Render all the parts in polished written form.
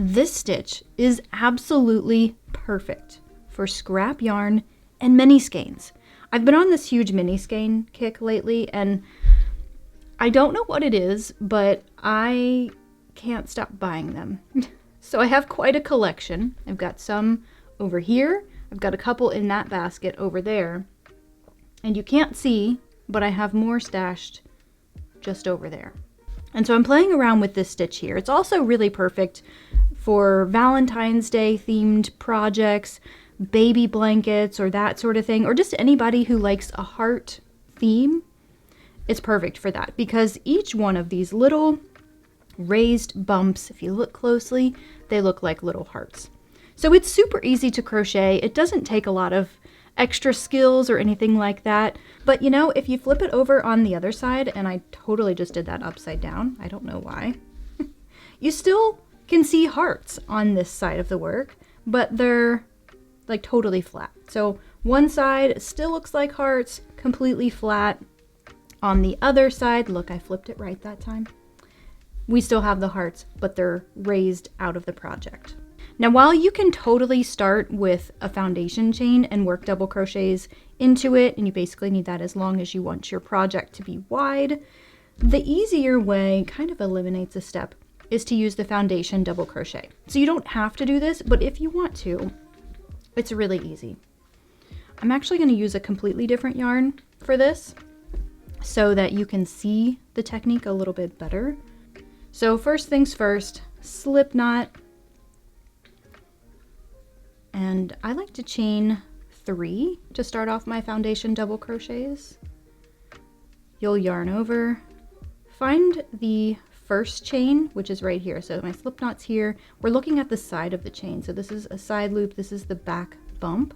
This stitch is absolutely perfect for scrap yarn and mini skeins. I've been on this huge mini skein kick lately, and I don't know what it is, but I can't stop buying them. So I have quite a collection. I've got some over here. I've got a couple in that basket over there. And you can't see, but I have more stashed just over there. And so I'm playing around with this stitch here. It's also really perfect for Valentine's Day themed projects, baby blankets, or that sort of thing, or just anybody who likes a heart theme. It's perfect for that because each one of these little raised bumps, if you look closely, they look like little hearts. So it's super easy to crochet. It doesn't take a lot of extra skills or anything like that. But you know, if you flip it over on the other side, and I totally just did that upside down, I don't know why, you still can see hearts on this side of the work, but they're like totally flat. So one side still looks like hearts, completely flat. On the other side, look, I flipped it right that time. We still have the hearts, but they're raised out of the project. Now, while you can totally start with a foundation chain and work double crochets into it, and you basically need that as long as you want your project to be wide, the easier way kind of eliminates a step is to use the foundation double crochet. So you don't have to do this, but if you want to, it's really easy. I'm actually going to use a completely different yarn for this so that you can see the technique a little bit better. So first things first, slip knot. And I like to chain 3 to start off my foundation double crochets. You'll yarn over, find the first chain, which is right here. So my slip knot's here. We're looking at the side of the chain. So this is a side loop. This is the back bump.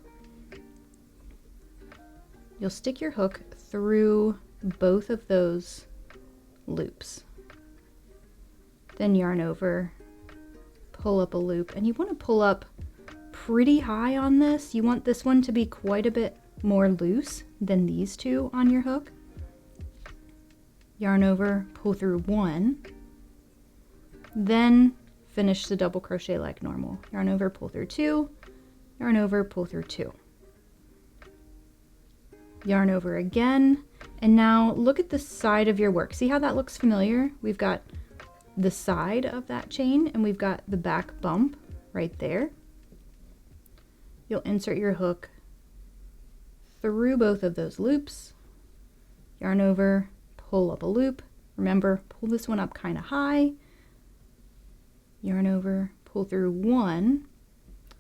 You'll stick your hook through both of those loops. Then yarn over, pull up a loop, and you want to pull up pretty high on this. You want this one to be quite a bit more loose than these two on your hook. Yarn over, pull through 1, then finish the double crochet like normal. Yarn over, pull through 2, yarn over, pull through 2. Yarn over again, and now look at the side of your work. See how that looks familiar? We've got the side of that chain and we've got the back bump right there. You'll insert your hook through both of those loops, yarn over, pull up a loop. Remember, pull this one up kind of high, yarn over, pull through 1.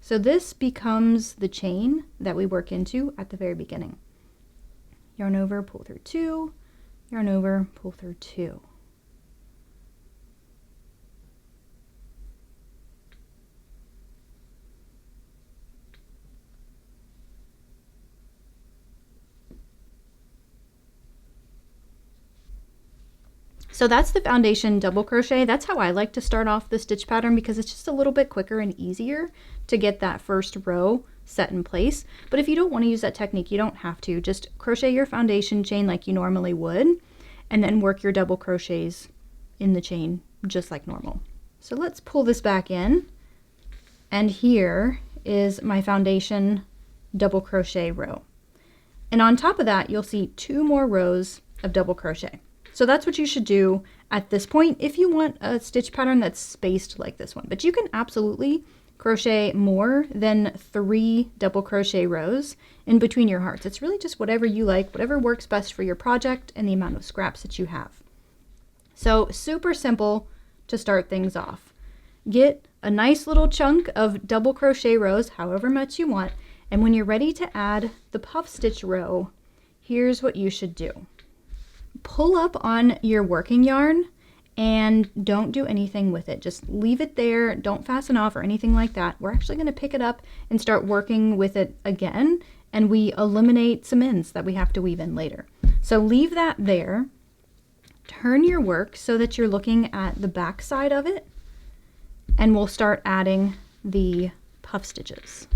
So this becomes the chain that we work into at the very beginning. Yarn over, pull through 2, yarn over, pull through 2. So that's the foundation double crochet. That's how I like to start off the stitch pattern because it's just a little bit quicker and easier to get that first row set in place. But if you don't want to use that technique, you don't have to. Just crochet your foundation chain like you normally would, and then work your double crochets in the chain just like normal. So let's pull this back in, and here is my foundation double crochet row. And on top of that, you'll see 2 more rows of double crochet. So that's what you should do at this point if you want a stitch pattern that's spaced like this one. But you can absolutely crochet more than 3 double crochet rows in between your hearts. It's really just whatever you like, whatever works best for your project and the amount of scraps that you have. So super simple to start things off. Get a nice little chunk of double crochet rows, however much you want, and when you're ready to add the puff stitch row, here's what you should do. Pull up on your working yarn and don't do anything with it. Just leave it there. Don't fasten off or anything like that. We're actually going to pick it up and start working with it again, and we eliminate some ends that we have to weave in later. So leave that there. Turn your work so that you're looking at the back side of it, and we'll start adding the puff stitches.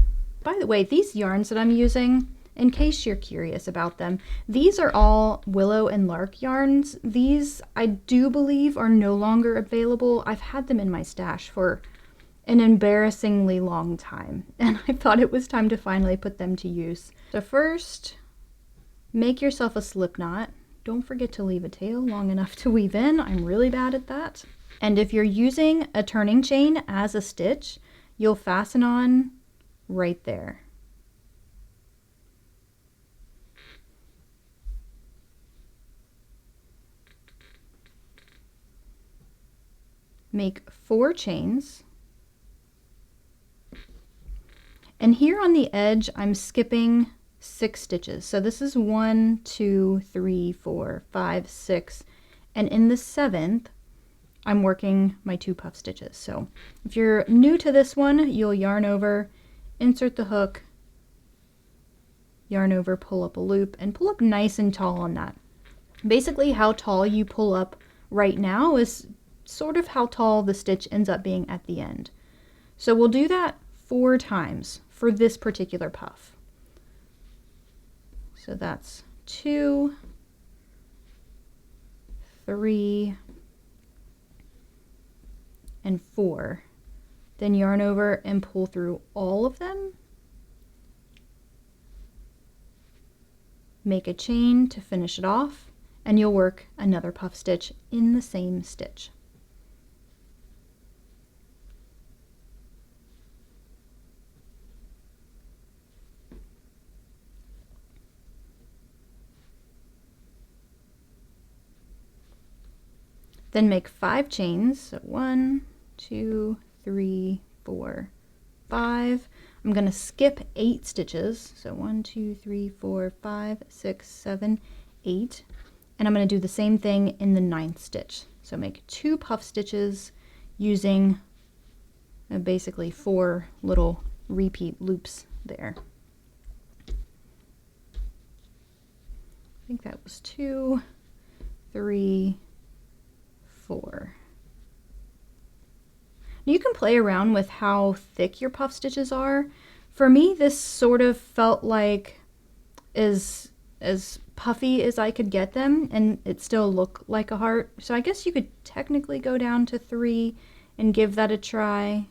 By the way, these yarns that I'm using, in case you're curious about them, these are all willow and lark yarns. These, I do believe, are no longer available. I've had them in my stash for an embarrassingly long time, and I thought it was time to finally put them to use. So first, make yourself a slip knot. Don't forget to leave a tail long enough to weave in. I'm really bad at that. And if you're using a turning chain as a stitch, you'll fasten on right there. Make 4 chains. And here on the edge, I'm skipping 6 stitches. So this is 1, 2, 3, 4, 5, 6. And in the 7th, I'm working my 2 puff stitches. So if you're new to this one, you'll yarn over, insert the hook, yarn over, pull up a loop, and pull up nice and tall on that. Basically, how tall you pull up right now is sort of how tall the stitch ends up being at the end. So we'll do that 4 times for this particular puff. So that's 2, 3, and 4. Then yarn over and pull through all of them. Make a chain to finish it off, and you'll work another puff stitch in the same stitch. Then make 5 chains. So 1, 2, 3, 4, 5. I'm going to skip 8 stitches. So 1, 2, 3, 4, 5, 6, 7, 8. And I'm going to do the same thing in the 9th stitch. So make 2 puff stitches using basically 4 little repeat loops there. I think that was 2, 3, 4. Now you can play around with how thick your puff stitches are. For me, this sort of felt like as puffy as I could get them, and it still looked like a heart. So I guess you could technically go down to 3 and give that a try.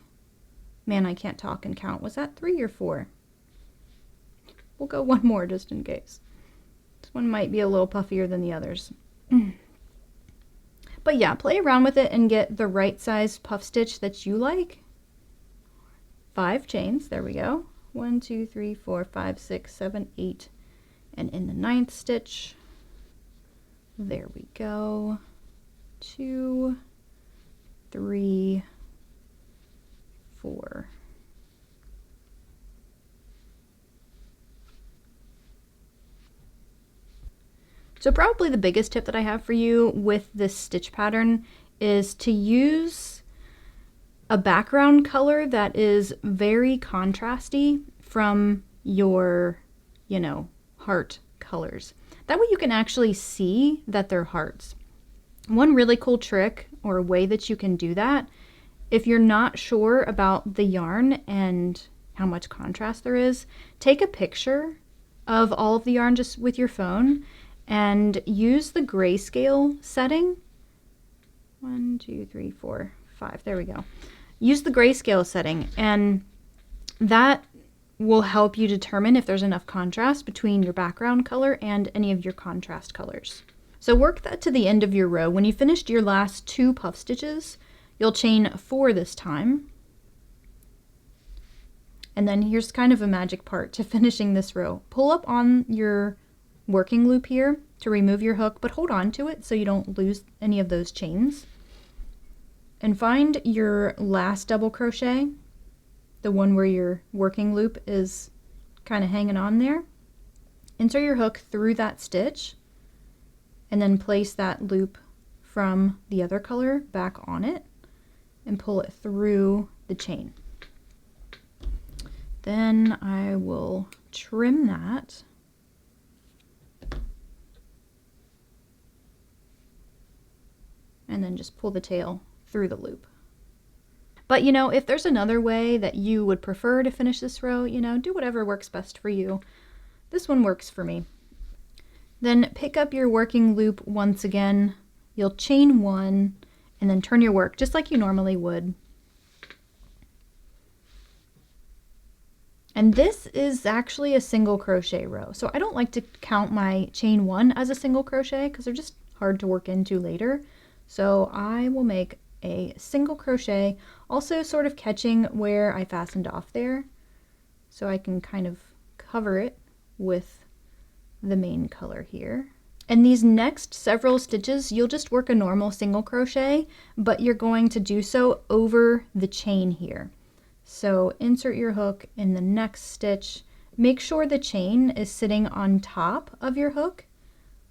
Man, I can't talk and count. Was that 3 or 4? We'll go one more just in case. This one might be a little puffier than the others. But yeah, play around with it and get the right size puff stitch that you like. 5 chains, there we go. 1, 2, 3, 4, 5, 6, 7, 8. And in the 9th stitch, there we go. 2, 3, 4. So probably the biggest tip that I have for you with this stitch pattern is to use a background color that is very contrasty from your, heart colors. That way you can actually see that they're hearts. One really cool trick or way that you can do that, if you're not sure about the yarn and how much contrast there is, take a picture of all of the yarn just with your phone and use the grayscale setting. 1, 2, 3, 4, 5. There we go. Use the grayscale setting, and that will help you determine if there's enough contrast between your background color and any of your contrast colors. So work that to the end of your row. When you finished your last 2 puff stitches, you'll chain 4 this time. And then here's kind of a magic part to finishing this row. Pull up on your working loop here to remove your hook, but hold on to it so you don't lose any of those chains. And find your last double crochet, the one where your working loop is kind of hanging on there. Insert your hook through that stitch and then place that loop from the other color back on it and pull it through the chain. Then I will trim that. And then just pull the tail through the loop. But if there's another way that you would prefer to finish this row, do whatever works best for you. This one works for me. Then pick up your working loop once again. You'll chain 1 and then turn your work just like you normally would. And this is actually a single crochet row. So I don't like to count my chain 1 as a single crochet because they're just hard to work into later. So I will make a single crochet, also sort of catching where I fastened off there, so I can kind of cover it with the main color here. And these next several stitches, you'll just work a normal single crochet, but you're going to do so over the chain here. So insert your hook in the next stitch. Make sure the chain is sitting on top of your hook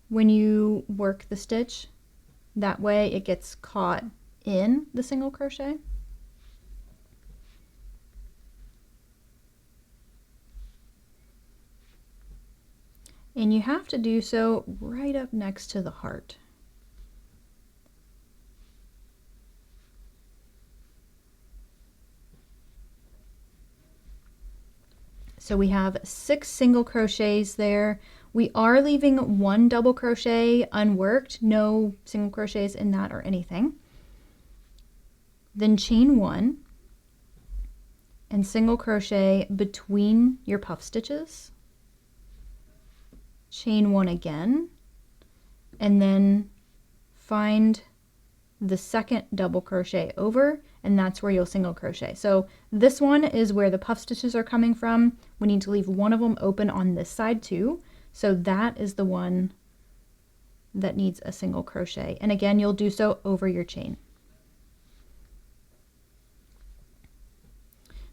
when you work the stitch. That way it gets caught in the single crochet. And you have to do so right up next to the heart. So we have 6 single crochets there. We are leaving 1 double crochet unworked, no single crochets in that or anything. Then chain 1 and single crochet between your puff stitches. Chain 1 again, and then find the second double crochet over, and that's where you'll single crochet. So this one is where the puff stitches are coming from. We need to leave one of them open on this side too. So that is the one that needs a single crochet. And again, you'll do so over your chain.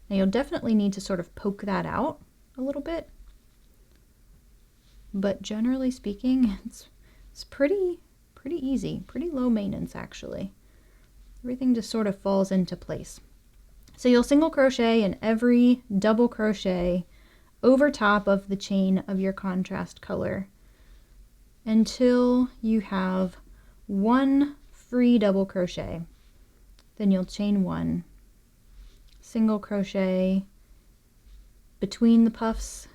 Now you'll definitely need to sort of poke that out a little bit. But generally speaking, it's pretty easy, pretty low maintenance actually. Everything just sort of falls into place. So you'll single crochet in every double crochet over top of the chain of your contrast color until you have 1 free double crochet. Then you'll chain 1, single crochet between the puffs,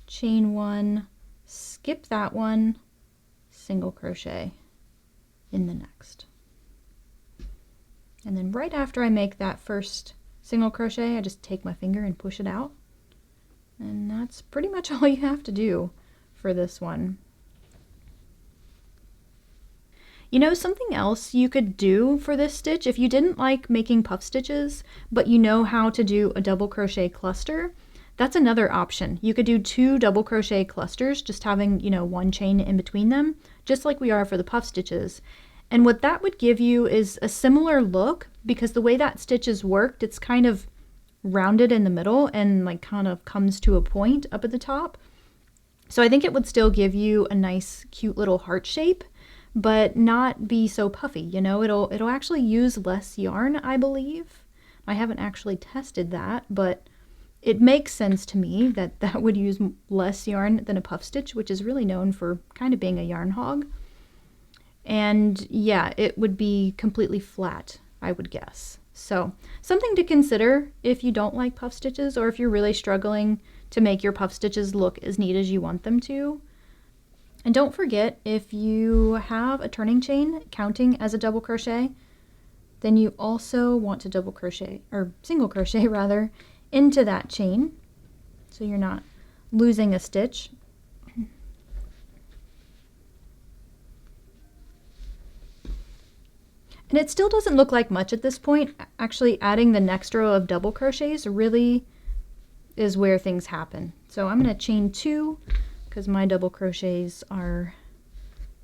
chain 1, skip that one, single crochet in the next. And then right after I make that first single crochet, I just take my finger and push it out. And that's pretty much all you have to do for this one. You know, something else you could do for this stitch, if you didn't like making puff stitches, but you know how to do a double crochet cluster, that's another option. You could do 2 double crochet clusters, just having, you know, 1 chain in between them, just like we are for the puff stitches. And what that would give you is a similar look, because the way that stitch is worked, it's kind of rounded in the middle and like kind of comes to a point up at the top. So I think it would still give you a nice cute little heart shape, but not be so puffy, you know. It'll actually use less yarn, I believe. I haven't actually tested that, but it makes sense to me that that would use less yarn than a puff stitch, which is really known for kind of being a yarn hog. And yeah, it would be completely flat, I would guess. So something to consider if you don't like puff stitches, or if you're really struggling to make your puff stitches look as neat as you want them to. And don't forget, if you have a turning chain counting as a double crochet, then you also want to double crochet, or single crochet rather, into that chain, so you're not losing a stitch. And it still doesn't look like much at this point. Actually, adding the next row of double crochets really is where things happen. So I'm going to chain 2 because my double crochets are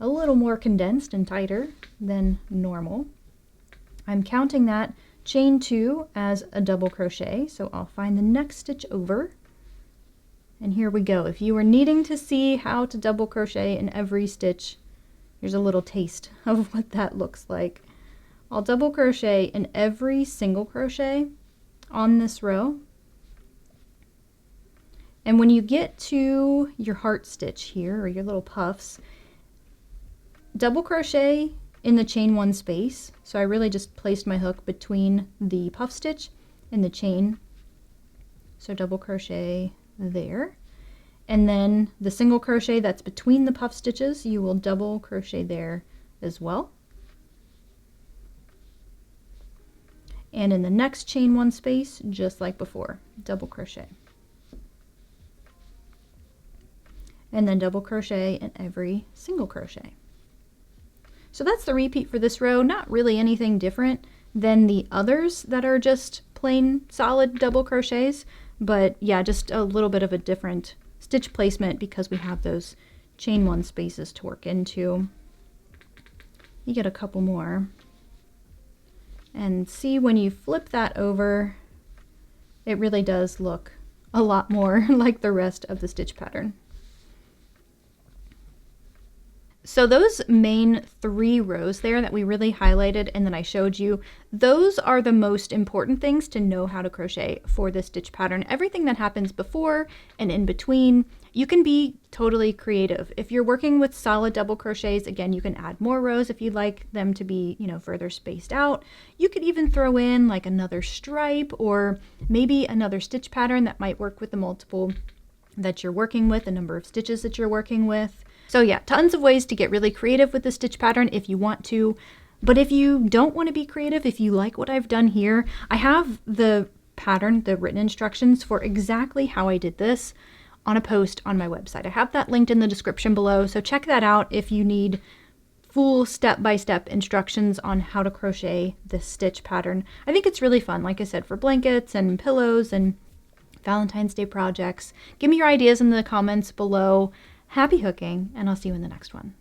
a little more condensed and tighter than normal. I'm counting that chain 2 as a double crochet, so I'll find the next stitch over. And here we go. If you were needing to see how to double crochet in every stitch, here's a little taste of what that looks like. I'll double crochet in every single crochet on this row. And when you get to your heart stitch here, or your little puffs, double crochet in the chain 1 space. So I really just placed my hook between the puff stitch and the chain. So double crochet there. And then the single crochet that's between the puff stitches, you will double crochet there as well. And in the next chain 1 space, just like before, double crochet. and then double crochet in every single crochet. So that's the repeat for this row. Not really anything different than the others that are just plain solid double crochets, but yeah, just a little bit of a different stitch placement because we have those chain one spaces to work into. You get a couple more. And see, when you flip that over, it really does look a lot more like the rest of the stitch pattern. So those main 3 rows there that we really highlighted and then I showed you, those are the most important things to know how to crochet for this stitch pattern. Everything that happens before and in between, you can be totally creative. If you're working with solid double crochets, again, you can add more rows if you'd like them to be, you know, further spaced out. You could even throw in like another stripe or maybe another stitch pattern that might work with the multiple that you're working with, the number of stitches that you're working with. So yeah, tons of ways to get really creative with the stitch pattern if you want to. But if you don't want to be creative, if you like what I've done here, I have the pattern, the written instructions for exactly how I did this on a post on my website. I have that linked in the description below, so check that out if you need full step-by-step instructions on how to crochet this stitch pattern. I think it's really fun, like I said, for blankets and pillows and Valentine's Day projects. Give me your ideas in the comments below. Happy hooking, and I'll see you in the next one.